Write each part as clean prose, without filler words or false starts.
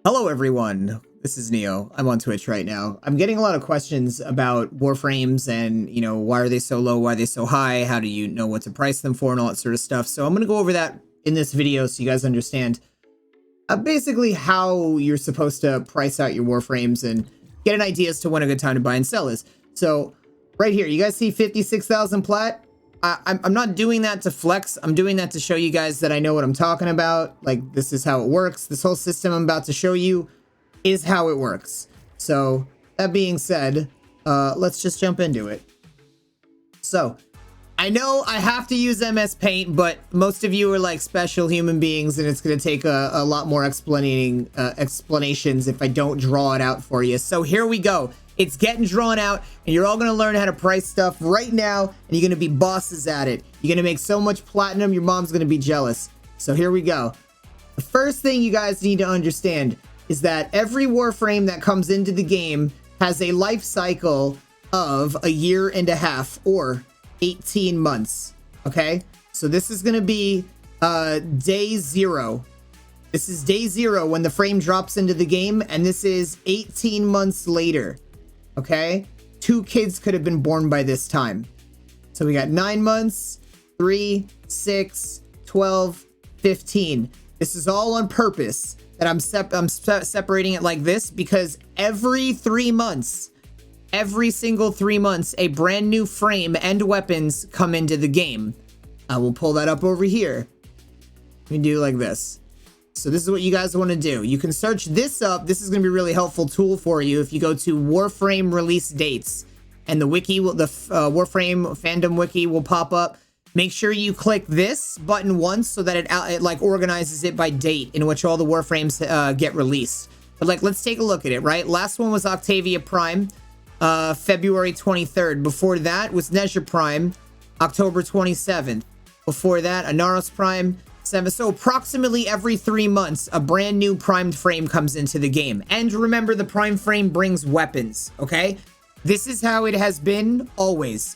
Hello everyone, this is Neo. I'm on Twitch right now. I'm getting a lot of questions about Warframes and, why are they so low, why are they so high, how do you know what to price them for and all that sort of stuff. So I'm going to go over that in this video so you guys understand basically how you're supposed to price out your Warframes and get an idea as to when a good time to buy and sell is. So right here, you guys see 56,000 plat? I'm not doing that to flex. I'm doing that to show you guys that I know what I'm talking about. Like, this is how it works. This whole system I'm about to show you is how it works. So that being said, let's just jump into it. So I know I have to use MS Paint, but most of you are like special human beings and it's going to take a lot more explanations if I don't draw it out for you. So here we go. It's getting drawn out and you're all going to learn how to price stuff right now and you're going to be bosses at it. You're going to make so much platinum, your mom's going to be jealous. So here we go. The first thing you guys need to understand is that every Warframe that comes into the game has a life cycle of 1.5 years or 18 months. Okay, so this is going to be day 0. This is day 0 when the frame drops into the game, and this is 18 months later. Okay, 2 kids could have been born by this time. So we got 9 months, 3, 6, 12, 15. This is all on purpose that I'm separating it like this because every 3 months, every single 3 months, a brand new frame and weapons come into the game. I will pull that up over here. Let me do like this. So this is what you guys want to do. You can search this up. This is going to be a really helpful tool for you if you go to Warframe release dates and the wiki will, the Warframe fandom wiki will pop up. Make sure you click this button once so that it like organizes it by date in which all the Warframes get released. But like, let's take a look at it, right? Last one was Octavia Prime, February 23rd. Before that was Nezha Prime, October 27th. Before that, Anaros Prime, 7. So approximately every 3 months, a brand new primed frame comes into the game. And remember, the prime frame brings weapons, okay? This is how it has been always.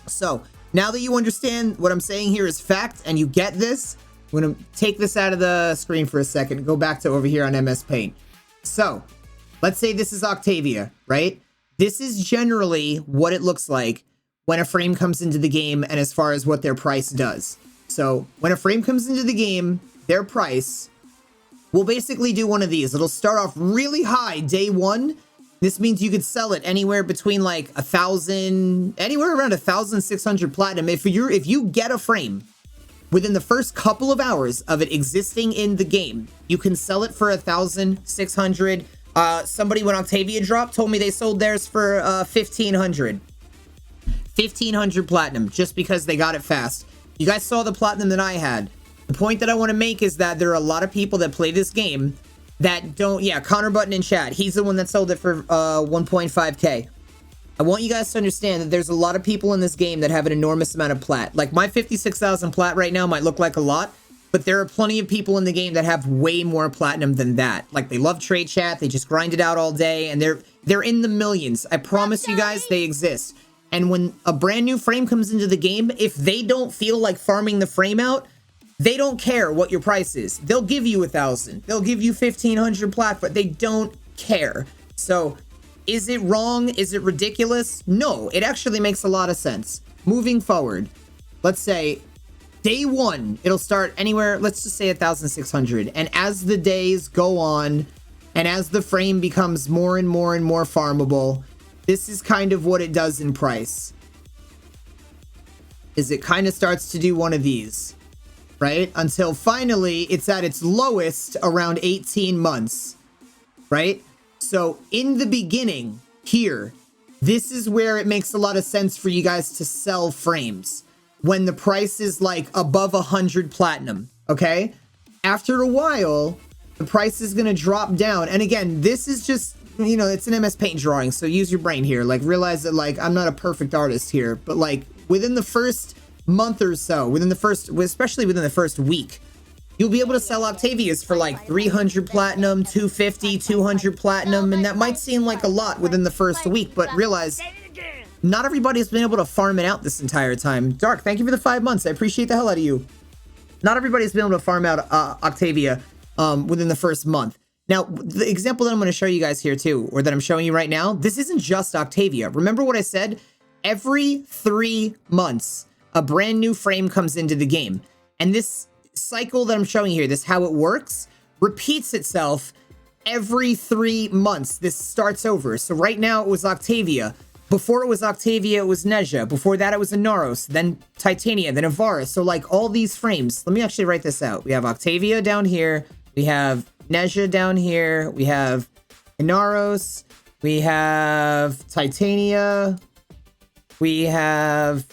So now that you understand what I'm saying here is fact and you get this, I'm going to take this out of the screen for a second and go back to over here on MS Paint. So let's say this is Octavia, right? This is generally what it looks like when a frame comes into the game and as far as what their price does. So when a frame comes into the game, their price will basically do one of these. It'll start off really high day 1. This means you could sell it anywhere between like 1,000, anywhere around 1,600 platinum. If you get a frame within the first couple of hours of it existing in the game, you can sell it for 1,600. Somebody when Octavia dropped told me they sold theirs for 1,500. 1,500 platinum just because they got it fast. You guys saw the platinum that I had. The point that I want to make is that there are a lot of people that play this game that don't... Yeah, Connor Button in chat. He's the one that sold it for 1.5k. I want you guys to understand that there's a lot of people in this game that have an enormous amount of plat. Like, my 56,000 plat right now might look like a lot, but there are plenty of people in the game that have way more platinum than that. Like, they love trade chat, they just grind it out all day, and they're in the millions. I promise you guys they exist. And when a brand new frame comes into the game, if they don't feel like farming the frame out, they don't care what your price is. They'll give you 1,000. They'll give you 1,500 plat, but they don't care. So is it wrong? Is it ridiculous? No, it actually makes a lot of sense. Moving forward, let's say day 1, it'll start anywhere, let's just say 1,600. And as the days go on, and as the frame becomes more and more and more farmable, this is kind of what it does in price. Is it kind of starts to do one of these, right? Until finally it's at its lowest around 18 months, right? So in the beginning here, this is where it makes a lot of sense for you guys to sell frames when the price is like above 100 platinum, okay? After a while, the price is going to drop down. And again, this is just... it's an MS Paint drawing, so use your brain here. Like, realize that, like, I'm not a perfect artist here, but, like, within the first month or so, especially within the first week, you'll be able to sell Octavias for, like, 300 platinum, 250, 200 platinum, and that might seem like a lot within the first week, but realize not everybody's been able to farm it out this entire time. Dark, thank you for the 5 months. I appreciate the hell out of you. Not everybody's been able to farm out Octavia within the first month. Now, the example that I'm going to show you guys here too, or that I'm showing you right now, this isn't just Octavia. Remember what I said? Every 3 months, a brand new frame comes into the game. And this cycle that I'm showing here, this how it works, repeats itself every 3 months. This starts over. So right now it was Octavia. Before it was Octavia, it was Neja. Before that, it was Inaros, then Titania, then Avara. So like all these frames, let me actually write this out. We have Octavia down here. We have Neja down here. We have Inaros. We have Titania. We have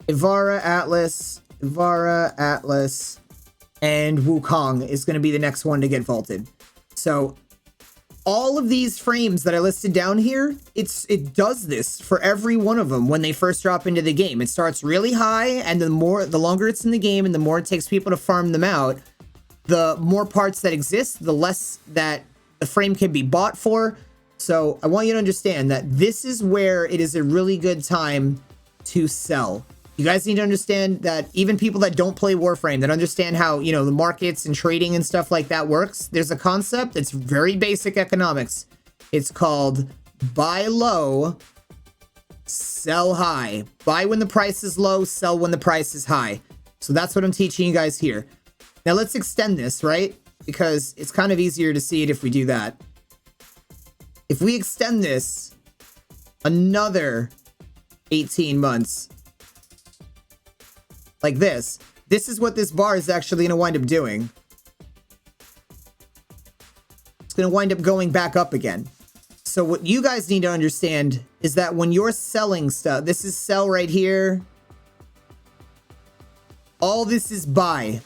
Ivara Atlas, and Wukong is going to be the next one to get vaulted. So all of these frames that I listed down here, it does this for every one of them when they first drop into the game. It starts really high, and the longer it's in the game and the more it takes people to farm them out, the more parts that exist, the less that the frame can be bought for. So I want you to understand that this is where it is a really good time to sell. You guys need to understand that even people that don't play Warframe, that understand how, you know, the markets and trading and stuff like that works, there's a concept. It's very basic economics. It's called buy low, sell high. Buy when the price is low, sell when the price is high. So that's what I'm teaching you guys here. Now let's extend this, right? Because it's kind of easier to see it if we do that. If we extend this another 18 months, like this is what this bar is actually going to wind up doing. It's going to wind up going back up again. So what you guys need to understand is that when you're selling stuff, this is sell right here. All this is buy.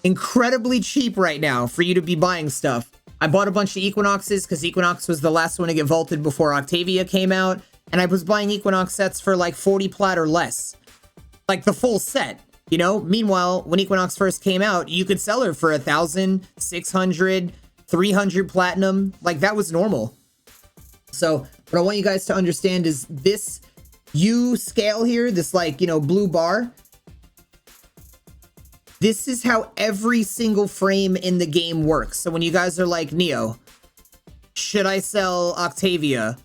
Incredibly cheap right now for you to be buying stuff. I bought a bunch of Equinoxes because Equinox was the last one to get vaulted before Octavia came out. And I was buying Equinox sets for like 40 plat or less. Like the full set. You know, meanwhile, when Equinox first came out, you could sell her for 1,000, 600, 300 platinum. Like that was normal. So what I want you guys to understand is this U scale here, this like, you know, blue bar. This is how every single frame in the game works. So when you guys are like, Neo, should I sell Octavia?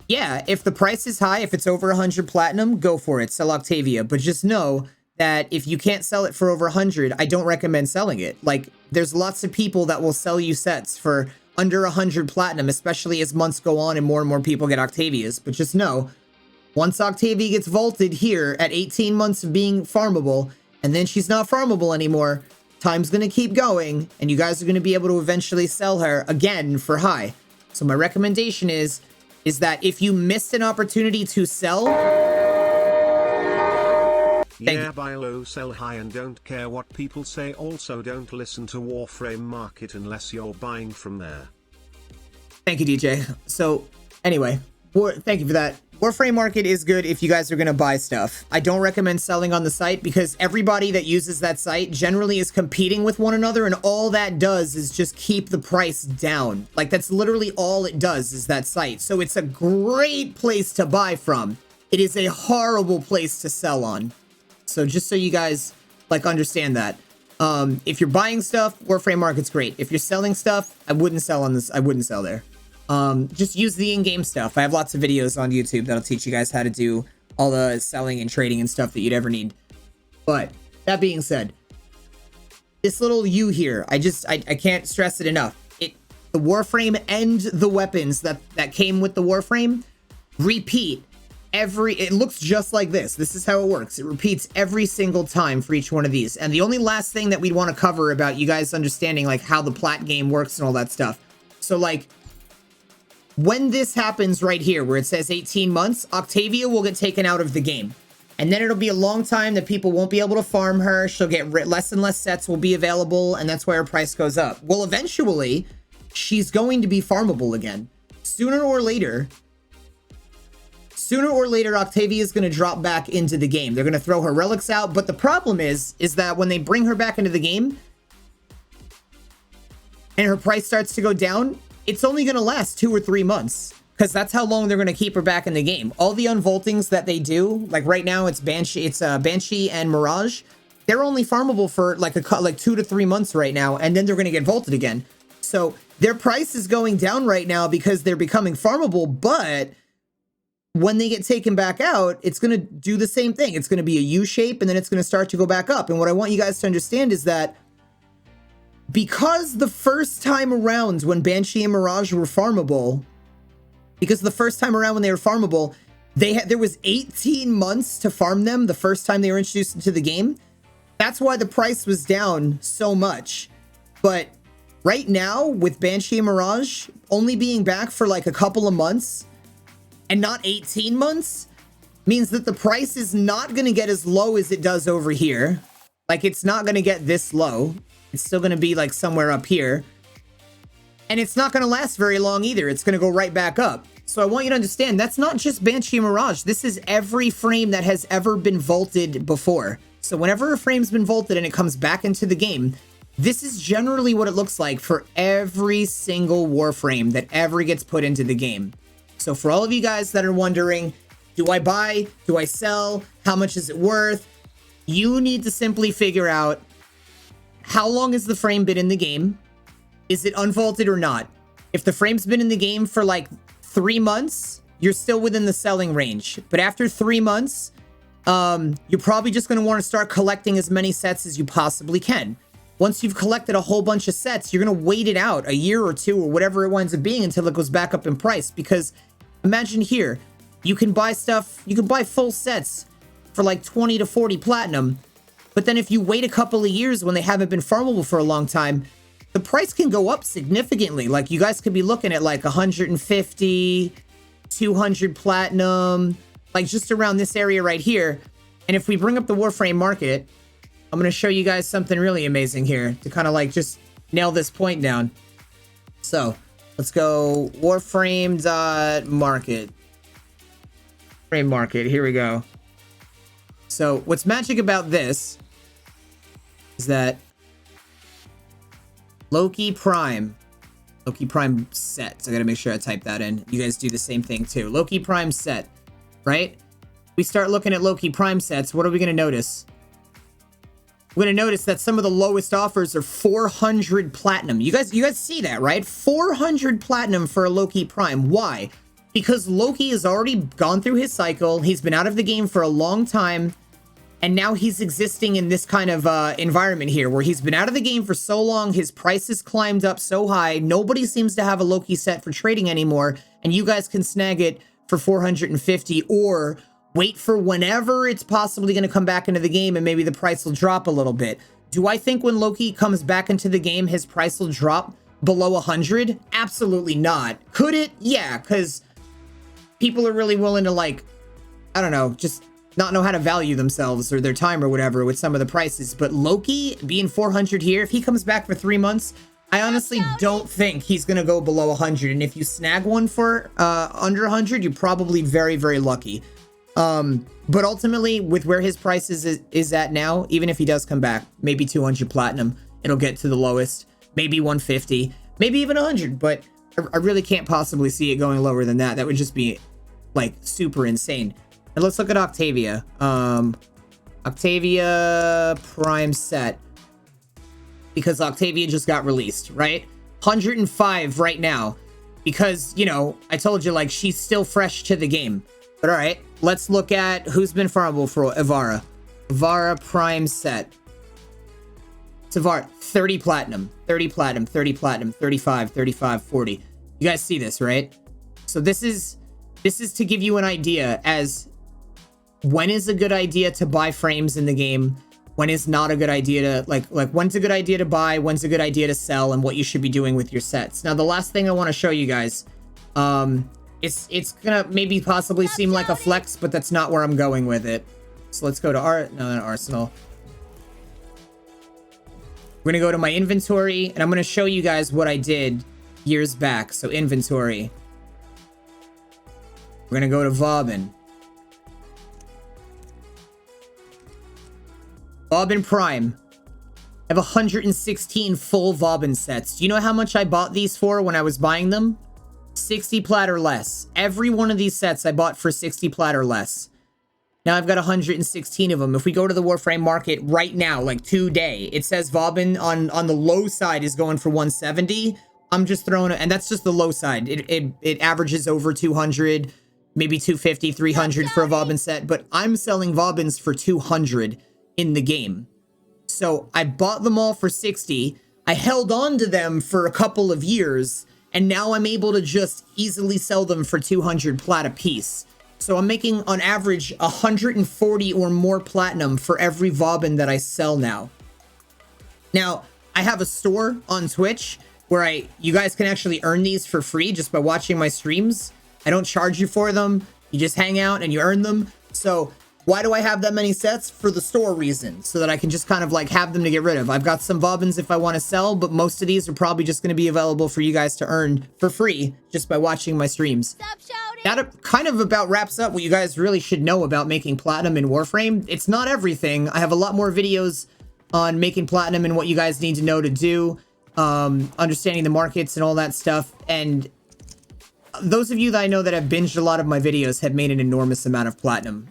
Yeah, if the price is high, if it's over 100 platinum, go for it. Sell Octavia. But just know that if you can't sell it for over 100, I don't recommend selling it. Like, there's lots of people that will sell you sets for under 100 platinum, especially as months go on and more people get Octavias. But just know, once Octavia gets vaulted here at 18 months of being farmable, and then she's not farmable anymore, time's going to keep going, and you guys are going to be able to eventually sell her again for high. So my recommendation is that if you missed an opportunity to sell, buy low, sell high, and don't care what people say. Also, don't listen to Warframe Market unless you're buying from there. Thank you, DJ. So anyway, thank you for that. Warframe Market is good if you guys are going to buy stuff. I don't recommend selling on the site because everybody that uses that site generally is competing with one another, and all that does is just keep the price down. Like, that's literally all it does, is that site. So it's a great place to buy from. It is a horrible place to sell on. So just so you guys like understand that. If you're buying stuff, Warframe Market's great. If you're selling stuff, I wouldn't sell on this. I wouldn't sell there. Just use the in-game stuff. I have lots of videos on YouTube that'll teach you guys how to do all the selling and trading and stuff that you'd ever need. But that being said, this little U here, I can't stress it enough. The Warframe and the weapons that came with the Warframe repeat it looks just like this. This is how it works. It repeats every single time for each one of these. And the only last thing that we'd want to cover about you guys understanding like how the plat game works and all that stuff. So like, when this happens right here, where it says 18 months, Octavia will get taken out of the game. And then it'll be a long time that people won't be able to farm her. She'll get less and less sets will be available, and that's why her price goes up. Well, eventually, she's going to be farmable again. Sooner or later, Octavia is going to drop back into the game. They're going to throw her relics out, but the problem is that when they bring her back into the game, and her price starts to go down, it's only going to last 2 or 3 months, because that's how long they're going to keep her back in the game. All the unvaultings that they do, like right now, it's Banshee and Mirage. They're only farmable for like 2 to 3 months right now, and then they're going to get vaulted again. So their price is going down right now because they're becoming farmable, but when they get taken back out, it's going to do the same thing. It's going to be a U shape, and then it's going to start to go back up. And what I want you guys to understand is that because the first time around when Banshee and Mirage were farmable, there was 18 months to farm them the first time they were introduced into the game. That's why the price was down so much. But right now, with Banshee and Mirage only being back for like a couple of months and not 18 months, means that the price is not going to get as low as it does over here. Like, it's not going to get this low. It's still going to be like somewhere up here. And it's not going to last very long either. It's going to go right back up. So I want you to understand, that's not just Banshee and Mirage. This is every frame that has ever been vaulted before. So whenever a frame's been vaulted and it comes back into the game, this is generally what it looks like for every single Warframe that ever gets put into the game. So for all of you guys that are wondering, do I buy? Do I sell? How much is it worth? You need to simply figure out, how long has the frame been in the game? Is it unvaulted or not? If the frame's been in the game for like 3 months, you're still within the selling range. But after 3 months, you're probably just going to want to start collecting as many sets as you possibly can. Once you've collected a whole bunch of sets, you're going to wait it out a year or two or whatever it winds up being until it goes back up in price. Because imagine here, you can buy stuff, you can buy full sets for like 20 to 40 platinum. But then if you wait a couple of years when they haven't been farmable for a long time, the price can go up significantly. Like, you guys could be looking at like 150, 200 platinum, like just around this area right here. And if we bring up the Warframe market, I'm going to show you guys something really amazing here to kind of like just nail this point down. So let's go Warframe.market. Frame market, here we go. So what's magic about this is that Loki Prime sets. I gotta make sure I type that in. You guys do the same thing too. Loki Prime set, right? We start looking at Loki Prime sets. What are we gonna notice? We're gonna notice that some of the lowest offers are 400 platinum. You guys see that, right? 400 platinum for a Loki Prime. Why? Because Loki has already gone through his cycle. He's been out of the game for a long time. And now he's existing in this kind of environment here where he's been out of the game for so long. His price has climbed up so high. Nobody seems to have a Loki set for trading anymore. And you guys can snag it for 450 or wait for whenever it's possibly going to come back into the game and maybe the price will drop a little bit. Do I think when Loki comes back into the game, his price will drop below 100? Absolutely not. Could it? Yeah, because people are really willing to, like, I don't know, just not know how to value themselves or their time or whatever with some of the prices. But Loki being 400 here, if he comes back for 3 months, I honestly don't think he's going to go below 100. And if you snag one for under 100, you're probably very, very lucky. But ultimately, with where his price is at now, even if he does come back, maybe 200 platinum, it'll get to the lowest, maybe 150, maybe even 100. But I really can't possibly see it going lower than that. That would just be like super insane. And let's look at Octavia. Octavia Prime set. Because Octavia just got released, right? 105 right now. Because, you know, I told you, like, she's still fresh to the game. But alright, let's look at who's been farmable for Ivara. Ivara Prime set. It's Ivara, 30 platinum, 30 platinum, 30 platinum, 35, 35, 40. You guys see this, right? So this is to give you an idea as when is a good idea to buy frames in the game, when is not a good idea to, like when's a good idea to buy, when's a good idea to sell, and what you should be doing with your sets. Now, the last thing I want to show you guys, it's gonna maybe possibly seem like a flex, but that's not where I'm going with it. So let's go to Arsenal. We're gonna go to my inventory, and I'm gonna show you guys what I did years back. So inventory. We're gonna go to Vauban. Vauban Prime. I have 116 full Vauban sets. Do you know how much I bought these for when I was buying them? 60 plat or less. Every one of these sets I bought for 60 plat or less. Now I've got 116 of them. If we go to the Warframe market right now, like today, it says Vauban on the low side is going for 170. I'm just throwing it, and that's just the low side. It averages over 200, maybe 250, 300 for a Vauban set, but I'm selling Vaubans for 200 in the game. So I bought them all for 60. I held on to them for a couple of years, and now I'm able to just easily sell them for 200 plat a piece. So I'm making on average 140 or more platinum for every Vauban that I sell now. Now, I have a store on Twitch where you guys can actually earn these for free just by watching my streams. I don't charge you for them. You just hang out and you earn them. So why do I have that many sets? For the store reason, so that I can just kind of like have them to get rid of. I've got some Vaubans if I want to sell, but most of these are probably just going to be available for you guys to earn for free just by watching my streams. That kind of about wraps up what you guys really should know about making platinum in Warframe. It's not everything. I have a lot more videos on making platinum and what you guys need to know to do, understanding the markets and all that stuff. And those of you that I know that have binged a lot of my videos have made an enormous amount of platinum,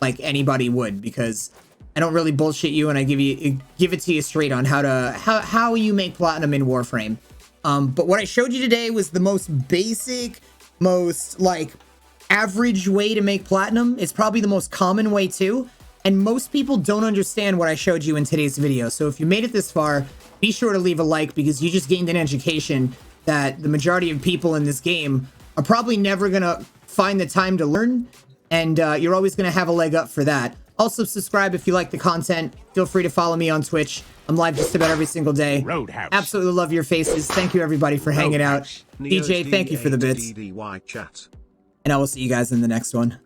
like anybody would, because I don't really bullshit you and I give it to you straight on how you make platinum in Warframe. But what I showed you today was the most basic, most like average way to make platinum. It's probably the most common way too. And most people don't understand what I showed you in today's video. So if you made it this far, be sure to leave a like, because you just gained an education that the majority of people in this game are probably never going to find the time to learn. And you're always going to have a leg up for that. Also, subscribe if you like the content. Feel free to follow me on Twitch. I'm live just about every single day. Roadhouse. Absolutely love your faces. Thank you, everybody, for hanging out. DJ, thank you for the bits. And I will see you guys in the next one.